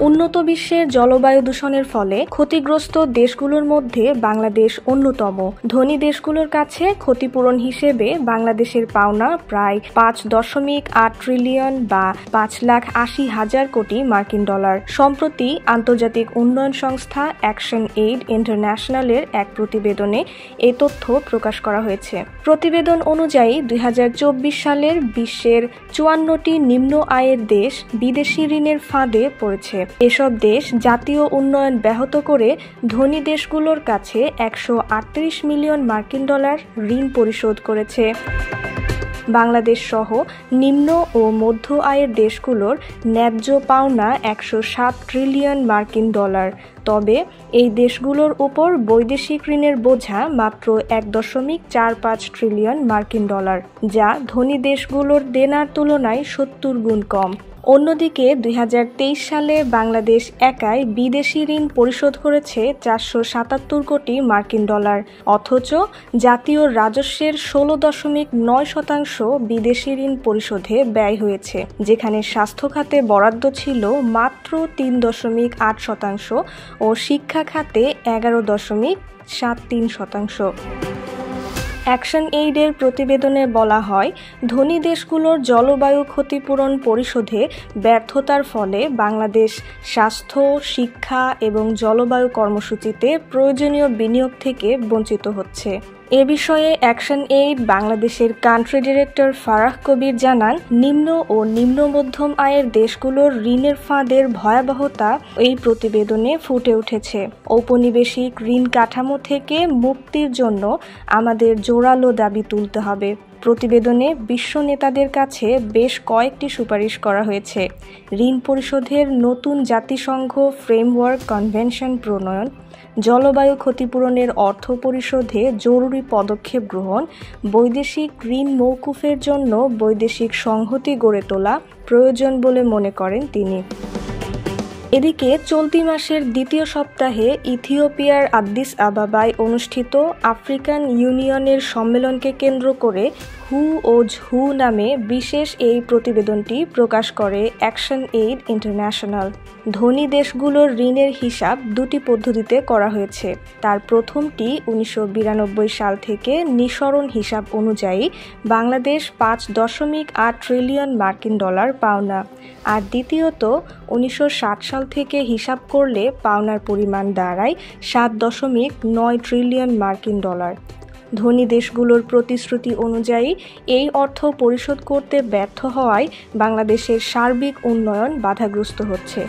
উন্নত বিশ্বের জলবায়ু দূষণের ফলে ক্ষতিগ্রস্ত দেশগুলোর মধ্যে বাংলাদেশ অন্যতম। ধনী দেশগুলোর কাছে ক্ষতিপূরণ হিসেবে বাংলাদেশের পাওনা প্রায় 5.8 ট্রিলিয়ন বা 5,80,000 কোটি মার্কিন ডলার। সম্প্রতি আন্তর্জাতিক উন্নয়ন সংস্থা অ্যাকশন এইড ইন্টারন্যাশনালের এক প্রতিবেদনে এই তথ্য প্রকাশ করা হয়েছে। প্রতিবেদন অনুযায়ী 2024 সালের বিশ্বের 54টি নিম্ন আয়ের দেশ বিদেশি ঋণের ফাঁদে পড়েছে। এসব দেশ জাতীয় উন্নয়ন ব্যাহত করে ধনী দেশগুলোর কাছে 138 মিলিয়ন মার্কিন ডলার ঋণ পরিশোধ করেছে। বাংলাদেশ সহ নিম্ন ও মধ্য আয়ের দেশগুলোর ন্যায্য পাওনা 107 ট্রিলিয়ন মার্কিন ডলার। তবে এই দেশগুলোর উপর বৈদেশিক ঋণের বোঝা মাত্র 1.45 ট্রিলিয়ন মার্কিন ডলার, যা ধনী দেশগুলোর দেনার তুলনায় 70 গুণ কম। অন্যদিকে 2023 সালে বাংলাদেশ একাই বিদেশি ঋণ পরিশোধ করেছে 477 কোটি মার্কিন ডলার, অথচ জাতীয় রাজস্বের 16.9% বিদেশি ঋণ পরিশোধে ব্যয় হয়েছে, যেখানে স্বাস্থ্য খাতে বরাদ্দ ছিল মাত্র 3.8% ও শিক্ষা খাতে 11.73%। অ্যাকশন এইডের প্রতিবেদনে বলা হয়, ধনী দেশগুলোর জলবায়ু ক্ষতিপূরণ পরিশোধে ব্যর্থতার ফলে বাংলাদেশ স্বাস্থ্য, শিক্ষা এবং জলবায়ু কর্মসূচিতে প্রয়োজনীয় বিনিয়োগ থেকে বঞ্চিত হচ্ছে। এ বিষয়ে অ্যাকশন এইড বাংলাদেশের কান্ট্রি ডিরেক্টর ফারাহ কবির জানান, নিম্ন ও নিম্ন মধ্যম আয়ের দেশগুলোর ঋণের ফাঁদের ভয়াবহতা এই প্রতিবেদনে ফুটে উঠেছে। ঔপনিবেশিক ঋণ কাঠামো থেকে মুক্তির জন্য আমাদের জোরালো দাবি তুলতে হবে। প্রতিবেদনে বিশ্ব নেতাদের কাছে বেশ কয়েকটি সুপারিশ করা হয়েছে। ঋণ পরিশোধের নতুন জাতিসংঘ ফ্রেমওয়ার্ক কনভেনশন প্রণয়ন, জলবায়ু ক্ষতিপূরণের অর্থ পরিশোধে জরুরি পদক্ষেপ গ্রহণ, বৈদেশিক ঋণ মওকুফের জন্য বৈদেশিক সংহতি গড়ে তোলা প্রয়োজন বলে মনে করেন তিনি। এদিকে চলতি মাসের দ্বিতীয় সপ্তাহে ইথিওপিয়ার আদ্দিস আবাবায় অনুষ্ঠিত আফ্রিকান ইউনিয়নের সম্মেলনকে কেন্দ্র করে হু ওজ হু নামে বিশেষ এই প্রতিবেদনটি প্রকাশ করে অ্যাকশন এইড ইন্টারন্যাশনাল। ধনী দেশগুলোর ঋণের হিসাব দুটি পদ্ধতিতে করা হয়েছে। তার প্রথমটি 1992 সাল থেকে নিঃসরণ হিসাব অনুযায়ী বাংলাদেশ 5.8 ট্রিলিয়ন মার্কিন ডলার পাওনা, আর দ্বিতীয়ত 1960 সাল থেকে হিসাব করলে পাওনার পরিমাণ দাঁড়ায় 7.9 ট্রিলিয়ন মার্কিন ডলার। ধনী দেশগুলোর প্রতিশ্রুতি অনুযায়ী এই অর্থ পরিশোধ করতে ব্যর্থ হওয়ায় বাংলাদেশের সার্বিক উন্নয়ন বাধাগ্রস্ত হচ্ছে।